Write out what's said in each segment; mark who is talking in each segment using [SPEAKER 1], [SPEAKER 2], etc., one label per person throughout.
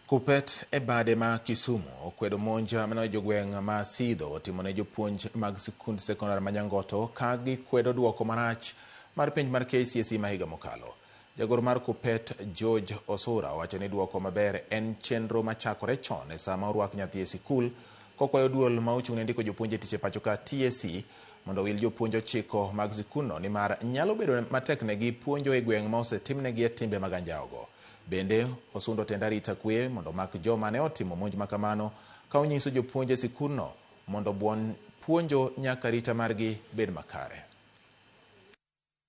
[SPEAKER 1] Kupet e bade ma Kisumu okwedo monja mano jogweng' ma Sidho otimone jopuonj mag sikund sekondar ma Nyangoto ka gikwedo duoko marach mar penj mar KCSE ma higa mokalo. Jagoro mar Kupet George Osura owacho ni duoko maber en chenro machakore chon e sama orwak nyathi e sikul, kokwayo duol ma ochung'ne ndiko jopuonj e tich e pacho ka TSC mondo wil jopuonj ochiko mag sikunno nimar nyalo bedo matek negi puonjo e gweng' ma osetimnegi e timbe mag anjaogo. Bende osundo tend arita kwe mondo mak joma ne otimo monj makamano ka onyiso jopuonj e sikunno mondo buon puonjo nyaka rita margi bed makare.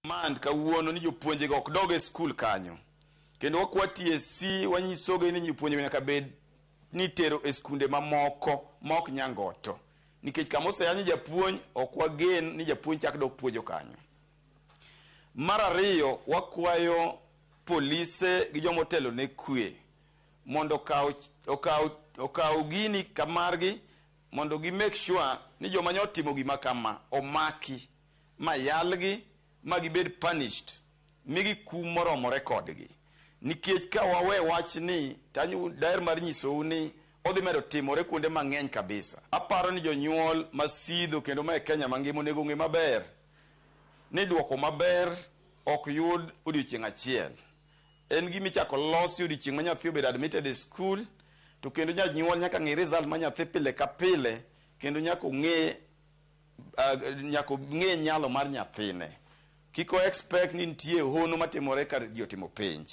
[SPEAKER 2] Mand kawuono ni jopuonje go ok dog e skul kanyo. Kendo wakwa TSC wanyisoge ni jopuonje nyaka bed ni tero e skunde mamoko ma ok Nyangoto. Nikech kama oseyanyo japuonj ok wagen ni japuonj chak dog puonjo kanyo. Mar ariyo wakwayo polise gi jomotelo ne kwe mondo okaw gini kamargi mondo gi make sure ni joma nyotimo gima kama omaki mayalgi magibed punished migi kum moromore kodgi. Nikech ka wawe wach ni tanyu daer mar nyisou ni odhi medo timore kuonde mang'eny kabisa. Aparo ni jonyuol ma Sidho kendo ma e Kenya mangima onego ng'e maber ni duoko maber ok yud odiochieng' achiel. En gimi chako losi odiochieng' ma nyathi obed admitted e school, to kendo janyuol nyaka ng'e result ma nyathi pile ka pile, kendo nyaka ng'e nyalo mar nyathine. Kiko expect ni nitie hono matimore ka ji otimo penj.